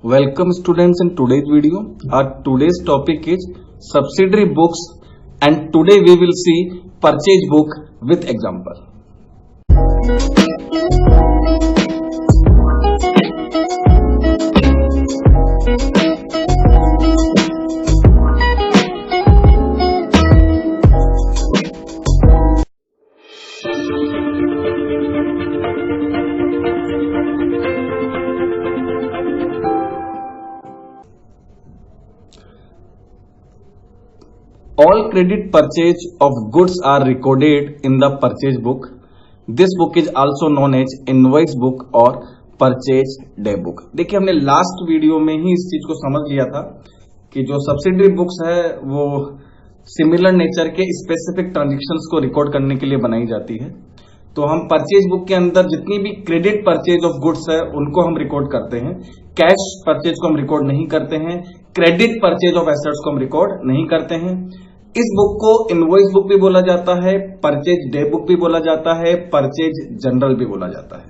Welcome students in today's video. Our today's topic is subsidiary books and today we will see purchase book with example. All credit purchase of goods are recorded in the purchase book. This book is also known as invoice book और purchase day book. देखिए हमने last video में ही इस चीज को समझ लिया था कि जो सब्सिडरी बुक्स है वो सिमिलर नेचर के स्पेसिफिक ट्रांजेक्शन्स को रिकॉर्ड करने के लिए बनाई जाती है। तो हम परचेज बुक के अंदर जितनी भी क्रेडिट परचेज ऑफ गुड्स है उनको हम रिकॉर्ड करते हैं, कैश परचेज को हम रिकॉर्ड नहीं करते हैं, क्रेडिट परचेज ऑफ एसेट्स को हम रिकॉर्ड नहीं करते हैं। इस बुक को इनवॉइस बुक भी बोला जाता है, परचेज डे बुक भी बोला जाता है, परचेज जनरल भी बोला जाता है।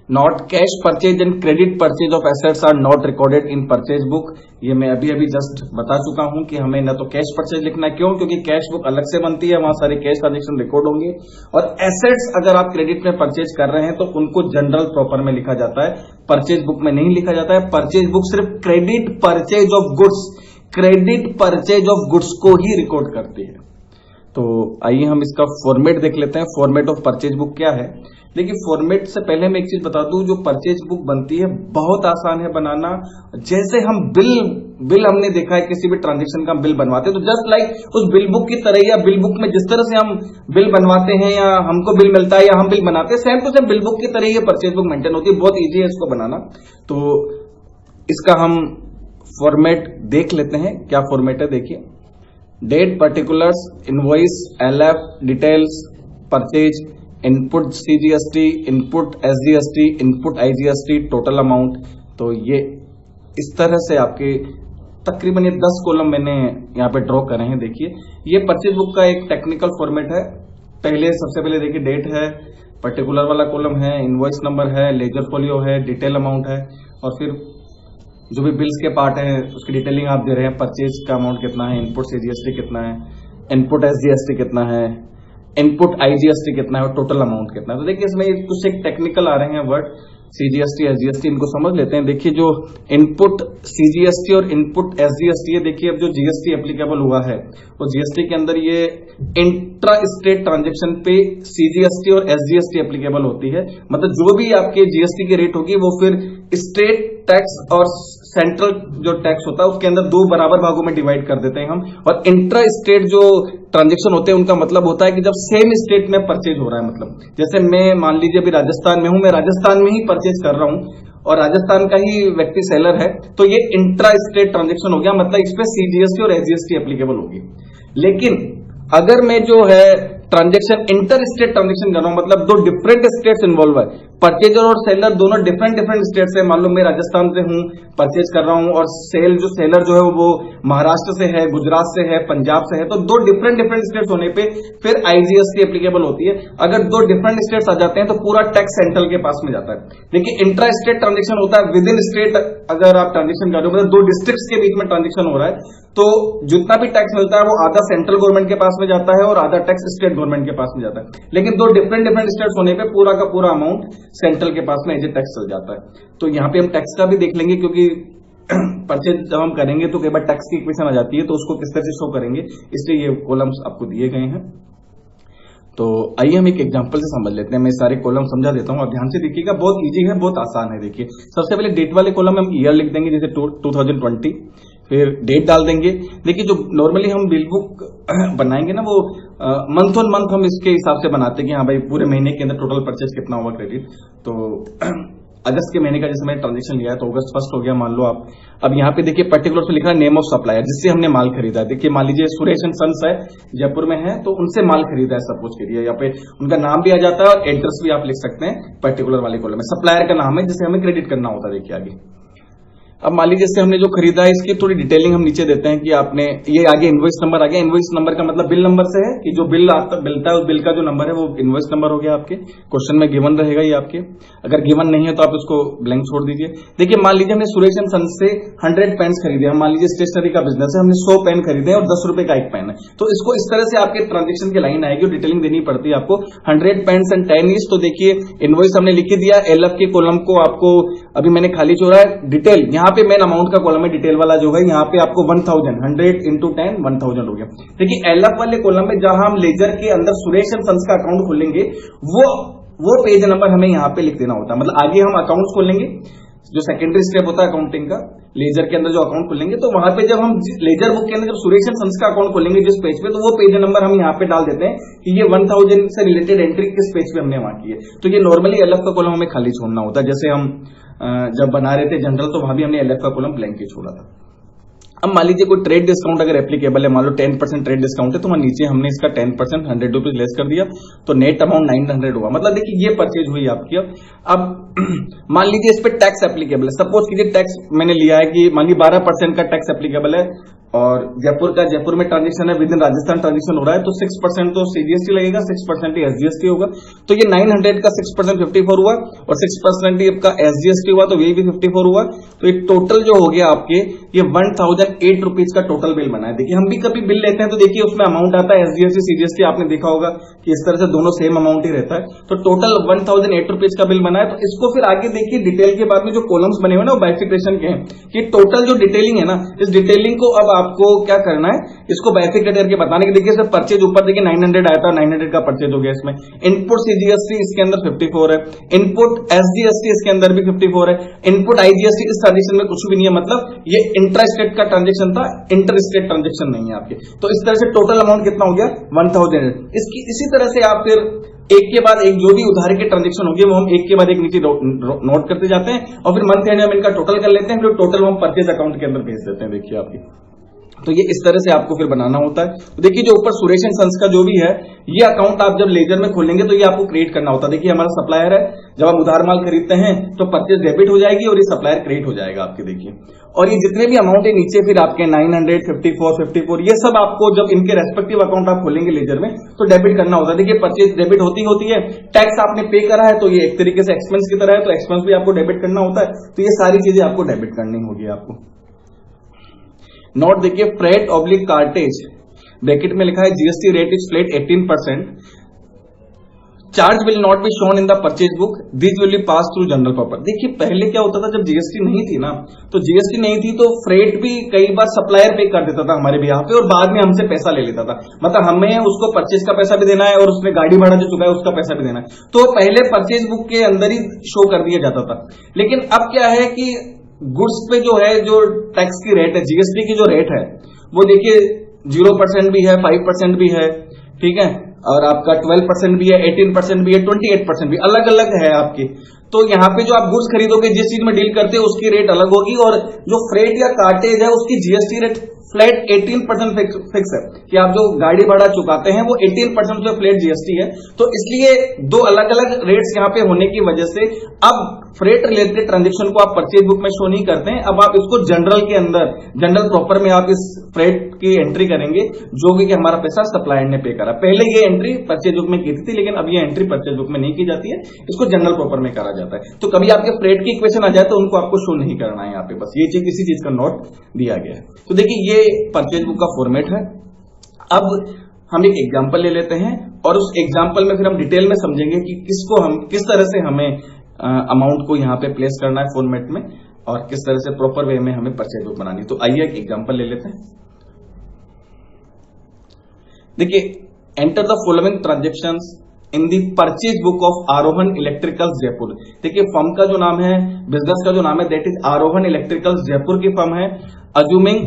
Not cash purchase and credit purchase of assets are not recorded in purchase book. ये मैं अभी जस्ट बता चुका हूं कि हमें ना तो कैश परचेज लिखना है, क्यों? क्योंकि कैश बुक अलग से बनती है, वहां सारे कैश ट्रांजेक्शन रिकॉर्ड होंगे, और एसेट्स अगर आप क्रेडिट में परचेज कर रहे हैं तो उनको जनरल प्रॉपर में लिखा जाता है, परचेज बुक में नहीं लिखा जाता है। परचेज बुक सिर्फ credit purchase of goods, credit purchase of goods को ही रिकॉर्ड करती है। तो आइए हम इसका फॉर्मेट देख लेते हैं। फॉर्मेट ऑफ परचेज बुक क्या है? देखिए फॉर्मेट से पहले मैं एक चीज बता दूं, जो परचेज बुक बनती है बहुत आसान है बनाना। जैसे हम बिल हमने देखा है, किसी भी ट्रांजेक्शन का बिल बनवाते हैं तो जस्ट लाइक उस बिल बुक की तरह, या बिल बुक में जिस तरह से हम बिल बनवाते हैं या हमको बिल मिलता है या हम बिल बनाते हैं, same to same bill book की तरह ये परचेज बुक मेंटेन होती है। बहुत ईजी है इसको बनाना। तो इसका हम फॉर्मेट देख लेते हैं। क्या फॉर्मेट है देखिए, date, particulars, invoice, LF, details, purchase, input CGST, input SGST, input IGST, total amount. तो ये इस तरह से आपके तकरीबन ये 10 कॉलम मैंने यहाँ पे ड्रॉ करे हैं। देखिए ये परचेज बुक का एक टेक्निकल फॉर्मेट है। सबसे पहले देखिए डेट है, पर्टिकुलर वाला कॉलम है, इनवॉइस नंबर है, लेजर फोलियो है, डिटेल अमाउंट है, और फिर जो भी बिल्स के पार्ट है उसकी डिटेलिंग आप दे रहे हैं। परचेज का अमाउंट कितना है, इनपुट सीजीएसटी कितना है, इनपुट एसजीएसटी कितना है, इनपुट आईजीएसटी कितना है, और टोटल अमाउंट कितना है। तो देखिए इसमें कुछ एक टेक्निकल आ रहे हैं वर्ड, सीजीएसटी, एसजीएसटी, इनको समझ लेते हैं। देखिए जो इनपुट सीजीएसटी और इनपुट एसजीएसटी है, देखिए अब जो जीएसटी एप्लीकेबल हुआ है वो जीएसटी के अंदर ये इंट्रा स्टेट ट्रांजेक्शन पे सीजीएसटी और एसजीएसटी एप्लीकेबल होती है। मतलब जो भी आपके जीएसटी की रेट होगी वो फिर स्टेट टैक्स और सेंट्रल जो टैक्स होता है उसके अंदर 2 बराबर भागों में डिवाइड कर देते हैं हम। और इंट्रा स्टेट जो ट्रांजेक्शन होते हैं उनका मतलब होता है कि जब सेम स्टेट में परचेज हो रहा है, मतलब जैसे मैं मान लीजिए अभी राजस्थान में हूं, मैं राजस्थान में ही परचेज कर रहा हूं और राजस्थान का ही व्यक्ति सेलर है, तो ये इंट्रा स्टेट ट्रांजेक्शन हो गया, मतलब इस पे सीजीएसटी और एसजीएसटी एप्लीकेबल होगी। लेकिन अगर मैं जो है ट्रांजेक्शन इंटर स्टेट ट्रांजेक्शन कर रहा हूं, मतलब 2 डिफरेंट स्टेट्स इन्वॉल्व है, परचेजर और सेलर दोनों डिफरेंट स्टेट से, मान लो मैं राजस्थान से हूं, परचेज कर रहा हूं, और सेलर जो है वो महाराष्ट्र से है, गुजरात से है, पंजाब से है, तो 2 डिफरेंट स्टेट्स होने पे फिर आईजीएसटी एप्लीकेबल होती है। अगर 2 डिफरेंट स्टेट्स आ जाते हैं तो पूरा टैक्स सेंट्रल के पास में जाता है। देखिए इंट्रा स्टेट ट्रांजेक्शन होता है विद इन स्टेट, अगर आप ट्रांजेक्शन कर रहे हो, मतलब 2 डिस्ट्रिक्ट्स के बीच में ट्रांजेक्शन हो रहा है, तो जितना भी टैक्स मिलता है वो आधा सेंट्रल गवर्नमेंट के पास में जाता है और आधा टैक्स स्टेट गवर्नमेंट के पास में जाता है। लेकिन 2 डिफरेंट स्टेट्स होने पे पूरा का पूरा अमाउंट सेंट्रल के पास में एज ए टैक्स चल जाता है। तो यहाँ पे हम टैक्स का भी देख लेंगे, क्योंकि परचेज जब हम करेंगे तो कई बार टैक्स की इक्वेशन आ जाती है, तो उसको किस तरह से शो करेंगे, इसलिए ये कॉलम्स आपको दिए गए हैं। तो आइए हम एक एग्जांपल से समझ लेते हैं। मैं सारे कॉलम समझा देता हूं, आप ध्यान से देखिएगा, बहुत इजी है, बहुत आसान है। देखिए सबसे पहले डेट वाले कॉलम में हम ईयर लिख देंगे, जैसे 2020, फिर डेट डाल देंगे। देखिए जो नॉर्मली हम बिल बुक बनाएंगे ना, वो मंथ ऑन मंथ हम इसके हिसाब से बनाते हैं कि हाँ भाई पूरे महीने के अंदर टोटल परचेज कितना हुआ क्रेडिट। तो अगस्त के महीने का जैसे मैंने ट्रांजेक्शन लिया है तो अगस्त 1 हो गया मान लो आप। अब यहाँ पे देखिए पर्टिकुलर से लिखा है नेम ऑफ सप्लायर, जिससे हमने माल खरीदा है। देखिए मान लीजिए सुरेश एंड सन्स है, जयपुर में है, तो उनसे माल खरीदा है सपोज करिए। यहाँ पे उनका नाम भी आ जाता है और एड्रेस भी आप लिख सकते हैं पर्टिकुलर वाले कॉलम में। सप्लायर का नाम है जिसे हमें क्रेडिट करना होता है। देखिए आगे अब मान लीजिए जैसे हमने जो खरीदा है इसकी थोड़ी डिटेलिंग हम नीचे देते हैं कि आपने ये आगे इनवॉइस नंबर आ गया। इनवॉइस नंबर का मतलब बिल नंबर से है कि जो बिल मिलता है उस बिल का जो नंबर है वो इनवॉइस नंबर हो गया आपके। क्वेश्चन में गिवन रहेगा ये आपके, अगर गिवन नहीं है तो आप इसको ब्लैंक छोड़ दीजिए। देखिए मान लीजिए हमने सुरेश एंड सन्स से 100 पेन्स खरीदे। हम मान लीजिए स्टेशनरी का बिजनेस है, हमने 100 पेन खरीदे और 10 रुपए का एक पेन है, तो इसको इस तरह से आपके ट्रांजेक्शन की लाइन आएगी और डिटेलिंग देनी पड़ती है आपको। 100 पेन्स एंड 10 ईच, तो देखिए इनवॉइस हमने लिख दिया। एलएफ के कॉलम को आपको अभी मैंने खाली छोड़ा है। डिटेल यहाँ पे मेन अमाउंट का कॉलम है, डिटेल वाला जो है यहाँ पे आपको 1000 100 इंटू 10 1000 हो गया। देखिए एलएफ वाले कॉलम में जहां हम लेजर के अंदर सुरेश एंड सन्स का अकाउंट खोलेंगे वो पेज नंबर हमें यहाँ पे लिख देना होता है। मतलब आगे हम अकाउंट खोलेंगे, जो सेकेंडरी स्टेप होता है अकाउंटिंग का, लेजर के अंदर जो अकाउंट खोलेंगे तो वहां पे जब हम लेजर बुक के अंदर जब सुरेश एंड सन्स का अकाउंट खोलेंगे जिस पेज पे, तो वो पेज नंबर हम यहाँ पे डाल देते हैं कि ये 1000 से रिलेटेड एंट्री किस पेज पे हमने वहां की है। तो ये नॉर्मली एलएफ का कॉलम हमें खाली छोड़ना होता है। जैसे हम जब बना रहे थे जनरल तो वहां भी हमने एलएफ का कॉलम ब्लैंक ही छोड़ा था। अब मान लीजिए कोई ट्रेड डिस्काउंट अगर एप्लीकेबल है, मान लो 10% ट्रेड डिस्काउंट है, तो वहां नीचे हमने इसका 10% 100 रुपीज लेस कर दिया, तो नेट अमाउंट 900 हुआ। मतलब देखिए ये परचेज हुई आपकी। अब मान लीजिए इस पे टैक्स एप्लीकेबल है, सपोज कीजिए टैक्स मैंने लिया है कि मान लीजिए 12% का टैक्स एप्लीकेबल है और जयपुर में ट्रांजेक्शन है, विद इन राजस्थान ट्रांजेक्शन हो रहा है, तो 6% तो सीजीएसटी लगेगा, 6% ही एसजीएसटी होगा। तो ये 900 का 6% 54 हुआ और 6% ही आपका एसजीएसटी हुआ, तो ये भी 54 हुआ। तो ये टोटल जो हो गया आपके ये 1008 रुपीज का टोटल बिल बना है। देखिए हम भी कभी बिल लेते हैं तो देखिए उसमें अमाउंट आता है एसजीएसटी सीजीएसटी, आपने देखा होगा कि इस तरह से दोनों सेम अमाउंट ही रहता है। तो टोटल 1008 रुपीज का बिल बना है। तो इसको फिर आगे देखिए डिटेल के बाद में जो कॉलम्स बने हुए ना वो बाइफिकेशन के हैं कि टोटल जो डिटेलिंग है ना, इस डिटेलिंग को अब आपको क्या करना है, इसको बाइफिकेट करके बताने के। देखिए परचेज ऊपर देखिए 900 आया था, 900 का परचेज हो गया इसमें। इनपुट सीजीएसटी इसके अंदर 54 है, इनपुट एसजीएसटी इसके अंदर भी 54 है, इनपुट आईजीएसटी इस ट्रांजेक्शन में कुछ भी नहीं है। मतलब ये इंट्रा स्टेट का ट्रांजेक्शन था, इंटर स्टेट ट्रांजेक्शन नहीं है आपके। तो इस तरह से टोटल अमाउंट कितना हो गया 1000। इसी तरह से आप फिर एक के बाद एक जो भी उधार के ट्रांजेक्शन होंगे वो हम एक के बाद एक नीचे नोट करते जाते हैं और फिर मंथ एंड में इनका टोटल कर लेते हैं, फिर टोटल हम परचेज अकाउंट के अंदर भेज देते हैं। देखिए आपकी तो ये इस तरह से आपको फिर बनाना होता है। तो देखिए जो ऊपर सुरेश एंड सन्स का जो भी है ये अकाउंट आप जब लेजर में खोलेंगे तो ये आपको क्रिएट करना होता है। देखिए हमारा सप्लायर है, जब हम उधार माल खरीदते हैं तो परचेज डेबिट हो जाएगी और ये सप्लायर क्रिएट हो जाएगा आपके। देखिए और ये जितने भी अमाउंट है नीचे फिर आपके 900 54 ये सब आपको जब इनके रेस्पेक्टिव अकाउंट आप खोलेंगे लेजर में तो डेबिट करना होता है। देखिए परचेज डेबिट होती है, टैक्स आपने पे करा है तो ये एक तरीके से एक्सपेंस की तरह है, तो एक्सपेंस भी आपको डेबिट करना होता है। तो ये सारी चीजें आपको डेबिट करनी होगी आपको। नोट देखिए फ्रेट ऑब्लिक कार्टेज ब्रैकेट में लिखा है GST rate is flat 18%, charge will not be shown in the purchase book, this will be pass through general proper. देखिए पहले क्या होता था जब जीएसटी नहीं थी ना, तो जीएसटी नहीं थी तो फ्रेट भी कई बार सप्लायर पे कर देता था हमारे भी यहाँ पे और बाद में हमसे पैसा ले लेता था। मतलब हमें उसको परचेज का पैसा भी देना है और उसने गाड़ी भाड़ा जो चुका है उसका पैसा भी देना है। तो पहले परचेज बुक के अंदर ही शो कर दिया जाता था। लेकिन अब क्या है कि गुड्स पे जो है जो टैक्स की रेट है, जीएसटी की जो रेट है वो देखिए 0% भी है, 5% भी है, ठीक है, और आपका 12% भी है, 18% भी है, 28% भी अलग अलग है आपकी। तो यहाँ पे जो आप गुड्स खरीदोगे जिस चीज में डील करते हैं उसकी रेट अलग होगी और जो फ्रेट या कार्टेज है उसकी जीएसटी रेट फ्लैट 18% फिक्स है कि आप जो गाड़ी भाड़ा चुकाते हैं वो 18% जो फ्लैट जीएसटी है। तो इसलिए दो अलग अलग रेट्स यहाँ पे होने की वजह से अब फ्रेट रिलेटेड ट्रांजेक्शन को आप परचेज बुक में शो नहीं करते हैं। अब आप इसको जनरल के अंदर जनरल प्रॉपर में आप इस फ्रेट की एंट्री करेंगे जो कि हमारा पैसा सप्लायर ने पे करा। पहले ये एंट्री परचेज बुक में की थी लेकिन अब ये एंट्री परचेज बुक में नहीं की जाती है, इसको जनरल प्रॉपर में करा जाता है। तो कभी आपके फ्रेट की इक्वेशन आ जाए तो उनको आपको शो नहीं करना है यहाँ पे, बस ये चीज किसी चीज का नोट दिया गया है। तो देखिए ये परचेज बुक का फॉर्मेट है। अब हम एक एग्जांपल ले लेते हैं और उस एग्जांपल में फिर हम डिटेल में समझेंगे कि किस तरह से हमें अमाउंट को यहाँ पे प्लेस करना है फॉर्मेट में और किस तरह से प्रॉपर वे में हमें परचेज बुक बनानी। तो आइए एक एग्जांपल ले लेते हैं। देखिए enter the following transactions in the purchase book of Arohan electricals Jaipur. देखिए फर्म का जो नाम है, बिजनेस का जो नाम है that is Arohan electricals Jaipur की फर्म है। Assuming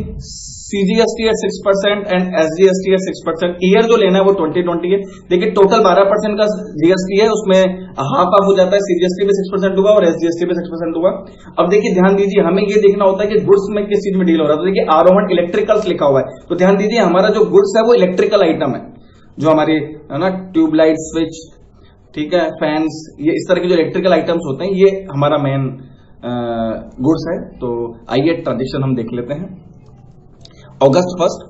CGST at 6% and SGST at 6%। Year जो लेना है वो 2020 है। देखिए टोटल 12% का जीएसटी है, उसमें हाफ ऑफ हो जाता है, सीजीएसटी में 6% हुआ और एसजीएसटी में 6% हुआ। अब देखिए ध्यान दीजिए, हमें ये देखना होता है कि गुड्स में किस चीज में डील हो रहा है। तो देखिए आरोहन इलेक्ट्रिकल्स लिखा हुआ है, तो ध्यान दीजिए हमारा जो गुड्स है वो इलेक्ट्रिकल आइटम है, जो हमारी है ना ट्यूबलाइट, स्विच, ठीक है, फैंस, ये इस तरह के जो इलेक्ट्रिकल आइटम्स होते हैं ये हमारा मेन गुड्स है। तो आइए ट्रांजेक्शन हम देख लेते हैं। अगस्त 1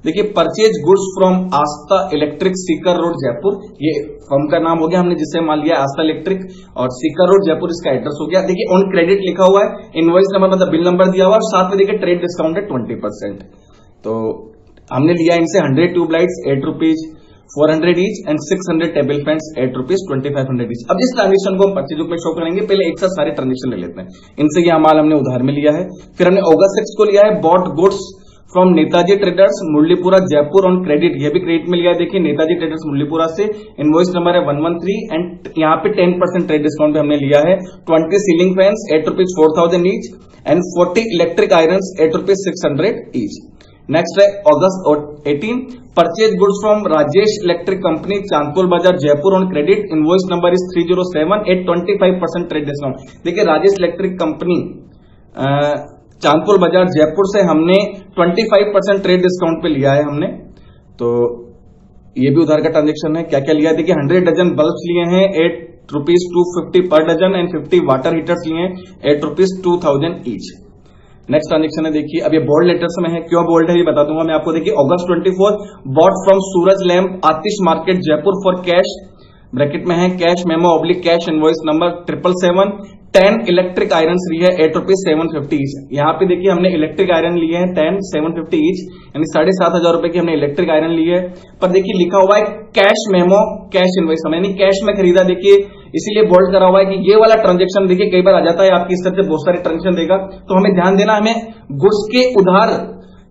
देखिए, purchase goods from Aastha electric Sikar road Jaipur, ये फर्म का नाम हो गया, हमने जिसे मान लिया आस्था इलेक्ट्रिक, और सीकर रोड जयपुर इसका एड्रेस हो गया। देखिए ऑन क्रेडिट लिखा हुआ है, इनवॉइस नंबर मतलब बिल नंबर दिया हुआ है, और साथ में देखिए ट्रेड डिस्काउंट है 20%। तो हमने लिया इनसे 100 tubelights ₹8 400 each and 600 table fans ₹8 2500 each. अब इस ट्रांजेक्शन को हम परचेज बुक में शो करेंगे। पहले एक साथ सारे ट्रांजेक्शन ले लेते हैं। इनसे ये माल हमने उधार में लिया है। फिर हमने अगस्त 6 को लिया है bought goods from Netaji traders Murlipura Jaipur on credit, ये भी क्रेडिट में लिया है। देखिए नेताजी ट्रेडर्स मुरलीपुरा से, इनवॉइस नंबर है 113 एंड यहाँ पे 10% ट्रेड डिस्काउंट पे हमने लिया है। 20 ceiling fans ₹8 4000 each and 40 electric irons ₹8 600 each. Next है August 18 purchase goods from Rajesh electric company Chandpur Bazar Jaipur on credit, invoice number is 307 at 25% trade discount. देखिए राजेश इलेक्ट्रिक कंपनी चांदपुर बाजार जयपुर से हमने 25% ट्रेड डिस्काउंट पे लिया है हमने। तो ये भी उधार का ट्रांजेक्शन है। क्या क्या लिया है देखिए, 100 डजन बल्ब लिए हैं ₹8 250 पर डजन एंड 50 वाटर हीटर्स लिए हैं ₹8 2000 ईच। नेक्स्ट ट्रांजेक्शन है देखिए, अब ये बोल्ड लेटर्स में है, क्यों बोल्ड है ये बता दूंगा मैं आपको। देखिए August 24 bought from Suraj lamp Atish market Jaipur for cash, bracket में है cash memo oblique cash invoice number 777 10 electric iron ली है ₹8 750 ईच। यहाँ पे देखिए हमने इलेक्ट्रिक आयरन लिए हैं 10 750 ईच, यानी 7,500 रुपए की हमने इलेक्ट्रिक आयरन ली है। पर देखिए लिखा हुआ है कैश मेमो कैश इनवॉइस, हमें नहीं कैश में खरीदा, देखिए इसीलिए बोल्ड करा हुआ है कि ये वाला ट्रांजेक्शन देखिए कई बार आ जाता है आपकी इस तरह से बहुत सारे ट्रांजेक्शन देगा, तो हमें ध्यान देना, हमें गुड्स के उधार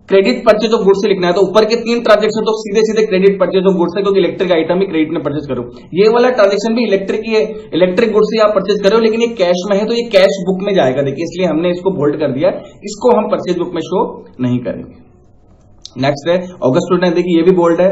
क्रेडिट परचेज ऑफ गुड्स से लिखना है। तो ऊपर के 3 ट्रांजेक्शन तो सीधे सीधे क्रेडिट परचेज ऑफ गुड्स है, क्योंकि इलेक्ट्रिक आइटम ही क्रेडिट में परचेज करो। ये वाला ट्रांजेक्शन भी इलेक्ट्रिक ही है, इलेक्ट्रिक गुड्स से आप परचेज करो, लेकिन ये कैश में है तो ये कैश बुक में जाएगा। देखिए इसलिए हमने इसको बोल्ड कर दिया, इसको हम परचेज बुक में शो नहीं करेंगे। नेक्स्ट है अगस्त 29, देखिए ये भी बोल्ड है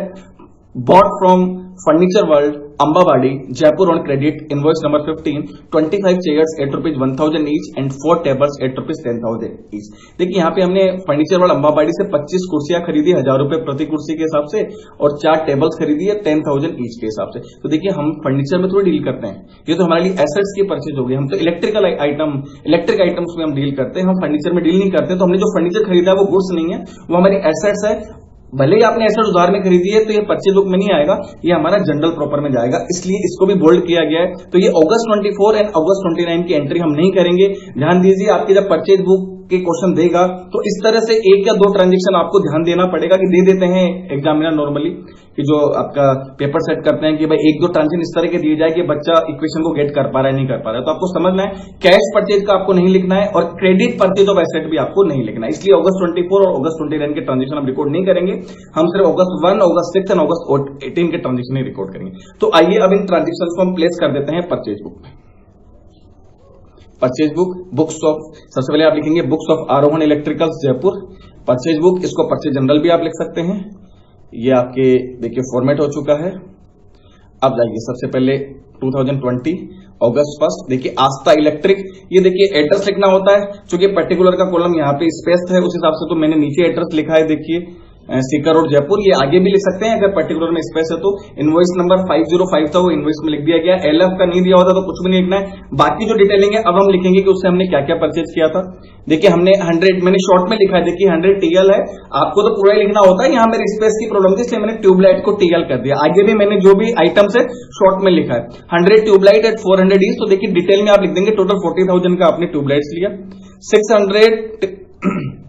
bought from furniture world Ambawadi Jaipur on credit, invoice number 15 25 chairs ₹8 1000 each and 4 tables ₹8 10,000 each. देखिए यहाँ पे हमने फर्नीचर वर्ल्ड अंबावाड़ी से 25 कुर्सियां खरीदी ₹1000 प्रति कुर्सी के हिसाब से, और 4 टेबल्स खरीदी है 10,000 ईच के हिसाब से। तो देखिए हम फर्नीचर में थोड़ी डील करते हैं, ये तो हमारे लिए एसेट्स की परचेज हो गई। हम तो इलेक्ट्रिक आइटम्स में हम डील करते हैं, हम फर्नीचर में डील नहीं करते। तो हमने जो फर्नीचर खरीदा है वो गुड्स नहीं है, वो हमारी एसेट्स है। भले ही आपने एसेट उधार में खरीदी है तो ये परचेज बुक में नहीं आएगा, ये हमारा जनरल प्रॉपर में जाएगा, इसलिए इसको भी बोल्ड किया गया है। तो ये अगस्त 24 एंड अगस्त 29 की एंट्री हम नहीं करेंगे। ध्यान दीजिए, आपके जब परचेज बुक के क्वेश्चन देगा तो इस तरह से 1 या 2 ट्रांजेक्शन आपको ध्यान देना पड़ेगा कि दे देते हैं एग्जामिनर नॉर्मली, कि जो आपका पेपर सेट करते हैं कि भाई 1-2 ट्रांजेक्शन इस तरह के दिए जाए कि बच्चा इक्वेशन को गेट कर पा रहा है नहीं कर पा रहा है। तो आपको समझना है कैश परचेज का आपको नहीं लिखना है, और क्रेडिट परचेज ऑफ एसेट भी आपको नहीं लिखना है। इसलिए अगस्त 24 और अगस्त 29 के ट्रांजेक्शन हम रिकॉर्ड नहीं करेंगे, हम सिर्फ अगस्त 1 अगस्त 6 और अगस्त 18 के ट्रांजेक्शन ही रिकॉर्ड करेंगे। तो आइए अब इन ट्रांजेक्शन को हम प्लेस कर देते हैं परचेज बुक में। परचेज बुक बुक्स ऑफ, सबसे पहले आप लिखेंगे बुक्स ऑफ आरोहण इलेक्ट्रिकल्स जयपुर परचेज बुक, इसको परचेज जनरल भी आप लिख सकते हैं। ये आपके देखिए फॉर्मेट हो चुका है। अब जाइए सबसे पहले 2020 अगस्त 1 देखिए आस्था इलेक्ट्रिक, ये देखिए एड्रेस लिखना होता है, चूंकि पर्टिकुलर का कॉलम यहाँ पे स्पेस है उस हिसाब से तो मैंने नीचे एड्रेस लिखा है। देखिए सीकर रोड जयपुर, ये आगे भी लिख सकते हैं अगर पर्टिकुलर में स्पेस है तो। इनवॉइस नंबर 505 था, वो इनवॉइस में लिख दिया गया। LF का नहीं दिया होता तो कुछ भी नहीं लिखना है। बाकी जो डिटेलिंग है अब हम लिखेंगे कि उससे हमने क्या क्या परचेज किया था। देखिए हमने 100, मैंने शॉर्ट में लिखा है, देखिए 100 TL है, आपको तो पूरा ही लिखना होता है, यहाँ मेरी स्पेस की प्रॉब्लम थी इसलिए मैंने ट्यूबलाइट को TL कर दिया। आगे भी मैंने जो भी आइटम्स है शॉर्ट में लिखा है 100 ट्यूबलाइट एट 400 ईच। तो देखिए डिटेल में आप लिख देंगे टोटल 40,000 का आपने ट्यूबलाइट्स लिया। 600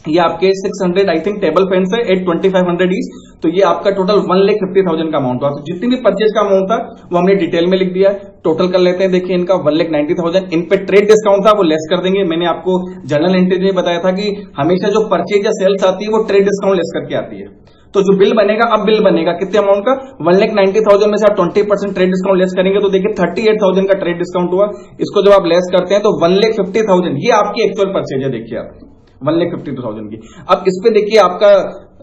ये आपके 600 आई थिंक टेबल फैंस है एट 2500 ईच। तो ये आपका टोटल 1,50,000 का अमाउंट हुआ। तो जितनी भी परचेज का अमाउंट था वो हमने डिटेल में लिख दिया है। टोटल कर लेते हैं, देखिए इनका 1,90,000। इन पे ट्रेड डिस्काउंट था वो लेस कर देंगे। मैंने आपको जनरल एंट्री में बताया था कि हमेशा जो परचेज या सेल्स आती है वो ट्रेड डिस्काउंट लेस करके आती है। तो जो बिल बनेगा, अब बिल बनेगा कितने अमाउंट का, 1,90,000 में से आप 20% ट्रेड डिस्काउंट लेस करेंगे तो देखिए 38,000 का ट्रेड डिस्काउंट हुआ। इसको जब आप लेस करते हैं तो 1,50,000 ये आपकी एक्चुअल परचेज है। देखिए आप 1,52,000 की। अब इस पे देखिए आपका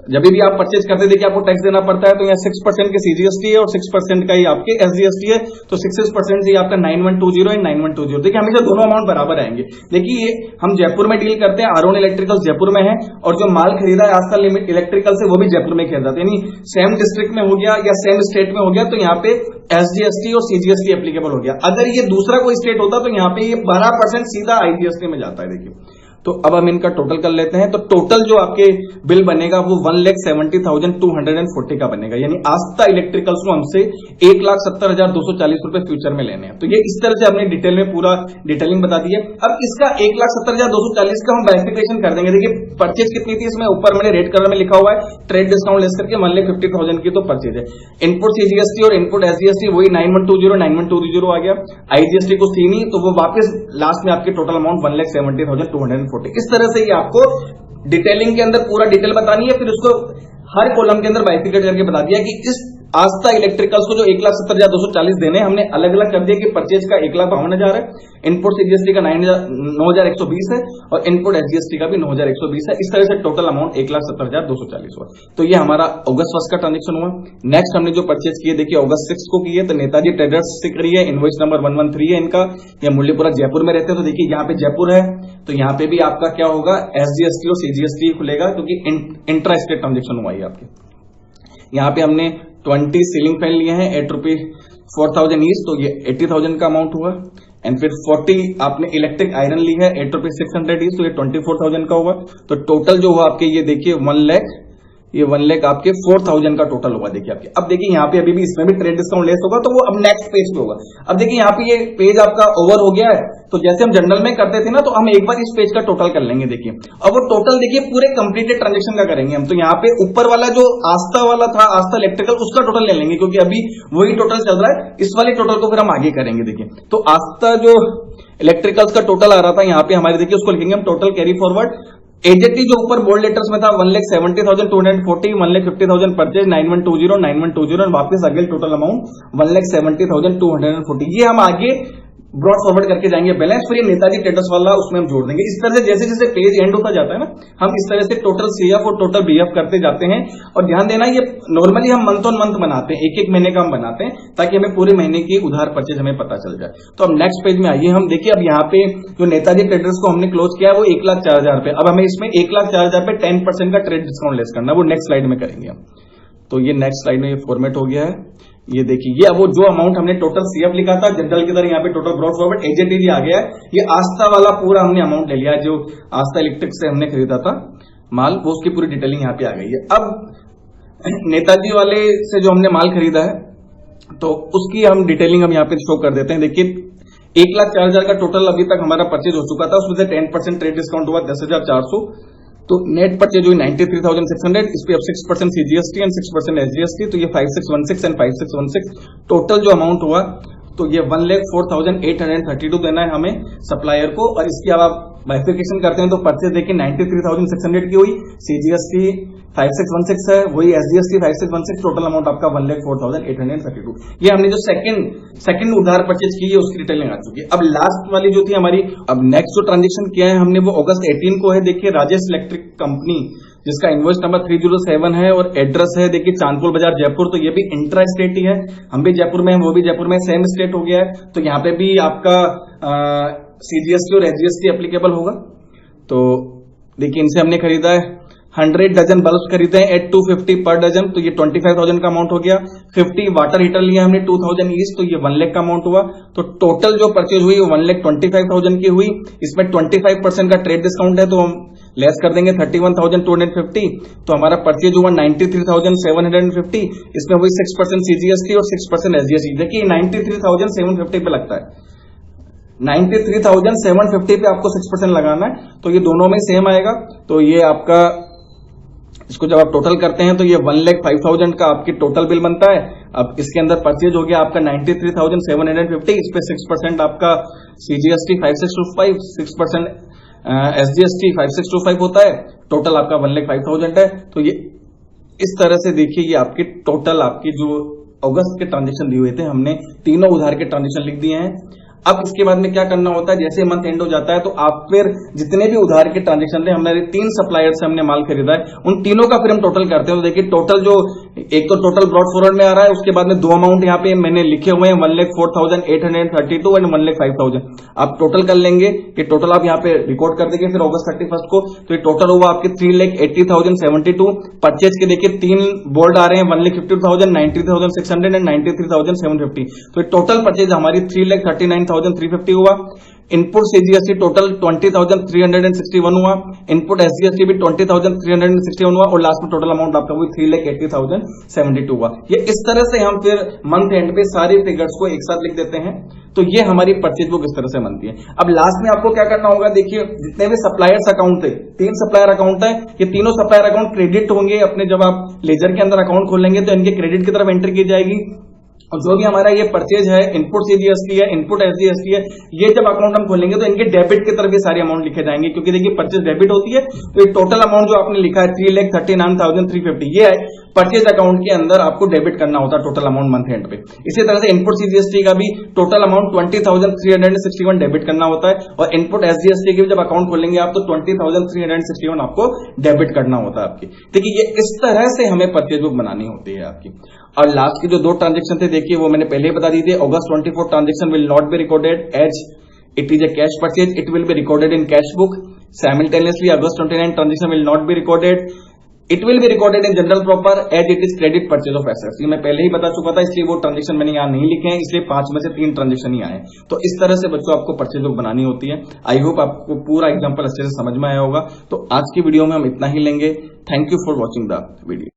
जब भी आप परचेज करते देखिए आपको टैक्स देना पड़ता है, तो यहाँ 6% के सीजीएसटी है और 6% का ही आपके एसजीएसटी है, तो 6% से आपका 9120 एंड 9120। देखिए हमेशा दोनों अमाउंट बराबर आएंगे। देखिए हम जयपुर में डील करते हैं, आरोन इलेक्ट्रिकल्स जयपुर में है, और जो माल खरीदा है आस्था लिमिट इलेक्ट्रिकल से वो भी जयपुर में खरीदा, यानी सेम डिस्ट्रिक्ट में हो गया या सेम स्टेट में हो गया, तो यहाँ पे एसजीएसटी और सीजीएसटी एप्लीकेबल हो गया। अगर ये दूसरा कोई स्टेट होता तो यहाँ पे ये 12% सीधा आईजीएसटी में जाता है। देखिए तो अब हम इनका टोटल कर लेते हैं, तो टोटल जो आपके बिल बनेगा वो 1,70,240 का बनेगा, यानी आस्था इलेक्ट्रिकल्स को हमसे 1,70,240 रुपए फ्यूचर में लेने हैं। तो ये इस तरह से हमने डिटेल में पूरा डिटेलिंग बता दी है। अब इसका 1,70,240 का हम वेरिफिकेशन कर देंगे। देखिए परचेज कितनी थी, इसमें ऊपर मैंने रेड कलर में लिखा हुआ है, ट्रेड डिस्काउंट लेस करके 1,50,000 की तो परचेज है। इनपुट सीजीएसटी और इनपुट एसजीएसटी वही 9120 9120 आ गया, आईजीएसटी को थी नहीं, तो वो वापस लास्ट में आपकी टोटल अमाउंट 1,70,240। इस तरह से ये आपको डिटेलिंग के अंदर पूरा डिटेल बतानी है, फिर उसको हर कॉलम के अंदर बाइफिकेट करके बता दिया कि इस आस्था इलेक्ट्रिकल्स को जो 1,70,240 देने हमने अलग अलग कर दिया कि परचेज का 1,52,000 है, इनपुट सीजीएसटी का 9,120 है और इनपुट एसजीएसटी का भी 9,120 है। इस तरह से टोटल अमाउंट 1,70,240 हुआ। तो ये हमारा अगस्त फर्स्ट का ट्रांजेक्शन हुआ। नेक्स्ट हमने जो परचेज किए देखिए अगस्त 6 को किए, तो नेताजी ट्रेडर्स से करी है, इनवॉइस नंबर 113 है इनका, या मूल्यपुरा जयपुर में रहते हैं। तो देखिए यहाँ पे जयपुर है, तो यहाँ पे भी आपका क्या होगा, एसजीएसटी और सीजीएसटी खुलेगा, क्योंकि इंट्रा स्टेट ट्रांजेक्शन हुआ है आपके। यहाँ पे हमने 20 सीलिंग फैन लिए हैं ₹8,4,000 ईच, तो ये 80,000 का अमाउंट हुआ। एंड फिर 40 आपने इलेक्ट्रिक आयरन ली है ₹8,600 ईच, तो ये 24,000 का हुआ। तो टोटल जो हुआ आपके ये देखिए 1 लाख, ये 1 लाख आपके 4,000 का टोटल होगा। देखिए आपके अब देखिए यहाँ पे अभी भी इसमें भी ट्रेड डिस्काउंट लेस होगा, तो वो अब नेक्स्ट पेज पे होगा। अब देखिए यहाँ पे ये पेज आपका ओवर हो गया है, तो जैसे हम जनरल में करते थे ना, तो हम एक बार इस पेज का टोटल कर लेंगे। देखिए अब वो टोटल देखिए पूरे कंप्लीटेड ट्रांजेक्शन का करेंगे हम। तो यहाँ पे ऊपर वाला जो आस्था वाला था, आस्था इलेक्ट्रिकल, उसका टोटल ले लेंगे, क्योंकि अभी वही टोटल चल रहा है। इस वाले टोटल को फिर हम आगे करेंगे। देखिए तो आस्था जो इलेक्ट्रिकल्स का टोटल आ रहा था यहाँ पे हमारे, देखिए उसको लिखेंगे हम टोटल कैरी फॉरवर्ड। एजेटी जो ऊपर बोल्ड लेटर्स में था 1,70,240, 1,50,000 परचेज 9120 और वापस अगेन टोटल अमाउंट 1,70,240। ये हम आगे ब्रॉड फॉरवर्ड करके जाएंगे बैलेंस, फिर ये नेताजी ट्रेडर्स वाला उसमें हम जोड़ देंगे। इस तरह से जैसे जैसे पेज एंड होता जाता है ना, हम इस तरह से टोटल सीएफ और टोटल बीएफ करते जाते हैं। और ध्यान देना ये नॉर्मली हम मंथ ऑन मंथ बनाते हैं, एक एक महीने का हम बनाते हैं, ताकि हमें पूरे महीने की उधार परचेज हमें पता चल जाए। तो अब नेक्स्ट पेज में आइए हम देखिए, अब यहाँ पे जो नेताजी ट्रेडर्स को हमने क्लोज किया है वो 1,04,000 पे। अब हमें इसमें 1,04,000 पे 10% का ट्रेड डिस्काउंट लेस करना है, वो नेक्स्ट स्लाइड में करेंगे हम। तो ये नेक्स्ट स्लाइड में ये फॉर्मेट हो गया है। ये देखिए ये वो जो अमाउंट हमने टोटल सीएफ लिखा था जनरल की तरह, यहाँ पे टोटल ब्रॉड फॉरवर्ड एजेटी भी आ गया है। ये आस्था वाला पूरा हमने अमाउंट ले लिया है, जो आस्था इलेक्ट्रिक से हमने खरीदा था माल, वो उसकी पूरी डिटेलिंग यहाँ पे आ गई है। अब नेताजी वाले से जो हमने माल खरीदा है, तो उसकी हम डिटेलिंग हम यहाँ पे शो कर देते हैं। देखिए 1,04,000 का टोटल अभी तक हमारा परचेज हो चुका था, उसमें से 10% ट्रेड डिस्काउंट हुआ 10,400, तो नेट परचेज हुई 93,600। इस पे अब 6% सीजीएसटी एंड 6% एसजीएसटी, तो ये 5,616 एंड 5,616 टोटल जो अमाउंट हुआ, तो ये 1,04,832 देना है हमें सप्लायर को। और इसकी अब आप बाइफिकेशन करते हैं तो परचेज देखिए 93,600 की हुई, सीजीएसटी 5,616 है, वही एसजीएसटी 5,616, टोटल अमाउंट आपका 1,04,832। ये हमने जो सेकंड उधार परचेज की है उसकी डिटेलिंग आ चुकी है। अब लास्ट वाली जो थी हमारी, अब नेक्स्ट जो ट्रांजेक्शन किया है हमने वो अगस्त 18 को है। देखिए राजेश इलेक्ट्रिक कंपनी, जिसका इनवॉइस नंबर 307 है और एड्रेस है देखिए चांदपुर बाजार जयपुर। तो ये भी इंट्रा स्टेट ही है, हम भी जयपुर में हैं, वो भी जयपुर में, सेम स्टेट हो गया है। तो यहाँ पे भी आपका सीजीएसटी और एसजीएसटी एप्लीकेबल होगा। तो देखिए इनसे हमने खरीदा है 100 डजन बल्ब खरीदे हैं एट 250 पर डजन, तो ये 25,000 का अमाउंट हो गया। 50 वाटर हीटर लिया हमने 2,000 ईच, तो ये 1 लाख का अमाउंट हुआ। तो टोटल जो परचेज हुई वो 1,25,000 की हुई। इसमें 25% का ट्रेड डिस्काउंट है, तो हम लेस कर देंगे 31,250, तो हमारा परचेज हुआ 93,750। इसमें हुई 6% सीजीएसटी और 6% एसजीएसटी। देखिए 93,750 पे लगता है, 93,750 पे आपको 6% लगाना है, तो ये दोनों में सेम आएगा। तो ये आपका, इसको जब आप टोटल करते हैं तो ये 1,05,000 का आपकी टोटल बिल बनता है। अब इसके अंदर परचेज हो गया आपका 93,750, इस पे 6% आपका सीजीएसटी 5,625, 6% एसजीएसटी 5,625 होता है, टोटल आपका 1,05,000 है। तो ये इस तरह से देखिए ये आपकी टोटल आपकी जो अगस्त के ट्रांजेक्शन दिए हुए थे, हमने तीनों उधार के ट्रांजेक्शन लिख दिए हैं। अब इसके बाद में क्या करना होता है, जैसे मंथ एंड हो जाता है तो आप फिर जितने भी उधार के ट्रांजेक्शन थे, हमारे 3 सप्लायर से हमने माल खरीदा है, उन तीनों का फिर हम टोटल करते हैं। तो देखिए टोटल जो एक तो टोटल ब्रॉड फॉरवर्ड में आ रहा है, उसके बाद में 2 अमाउंट यहाँ पे मैंने लिखे हुए हैं, 1,04,832 एंड 1,05,000। आप टोटल कर लेंगे कि टोटल आप यहाँ पे रिकॉर्ड कर देंगे फिर अगस्त 31 को, तो ये टोटल हुआ आपके 3,80,072। परचेज के देखिए 3 बोल्ड आ रहे हैं, 1,52,000, 93,600 एंड 93,750। तो टोटल परचेज हमारी 3,39,350 हुआ। इनपुट सीजीएसटी टोटल 20,361 हुआ, इनपुट एसजीएसटी भी 20,361 हुआ और लास्ट में टोटल अमाउंट आपका हुई 3,80,072 हुआ। ये इस तरह से हम फिर मंथ एंड पे सारी फिगर्स को एक साथ लिख देते हैं। तो ये हमारी परचेज बुक इस तरह से बनती है। अब लास्ट में आपको क्या करना होगा, देखिए जितने भी सप्लायर्स अकाउंट थे, 3 सप्लायर अकाउंट है, ये तीनों सप्लायर अकाउंट क्रेडिट होंगे अपने, जब आप लेजर के अंदर अकाउंट खोलेंगे तो इनके क्रेडिट की तरफ एंट्री की जाएगी। और जो भी हमारा ये परचेज है, इनपुट सीजीएसटी है, इनपुट एसजीएसटी है, ये जब अकाउंट हम खोलेंगे तो इनके डेबिट की तरफ ये सारी अमाउंट लिखे जाएंगे, क्योंकि देखिए परचेज डेबिट होती है। तो ये टोटल अमाउंट जो आपने लिखा है 3,39,350, ये है परचेज अकाउंट के अंदर आपको डेबिट करना होता है टोटल अमाउंट मंथ एंड पे। इसी तरह से इनपुट सीजीएसटी का भी टोटल अमाउंट 20,361 डेबिट करना होता है, और इनपुट एसजीएसटी के भी जब अकाउंट खोलेंगे आप तो 20,361 आपको डेबिट करना होता है आपकी। देखिए ये इस तरह से हमें परचेज बुक बनानी होती है आपकी। और लास्ट के जो 2 ट्रांजेक्शन थे देखिए वो मैंने पहले ही बता दी थी। August 24 transaction will not be recorded as it is a cash purchase, it will be recorded in cash book. Simultaneously August 29 transaction will not be recorded, it will be recorded in journal proper as it is credit purchase of assets. ये मैं पहले ही बता चुका था, इसलिए वो transaction मैंने यहां नहीं लिखे हैं, इसलिए 5 में से 3 ट्रांजेक्शन ही आए। तो इस तरह से बच्चों आपको परचेज बुक बनानी होती है। आई होप आपको पूरा एग्जांपल अच्छे से समझ में आया होगा। तो आज की वीडियो में हम इतना ही लेंगे। Thank you for watching the video.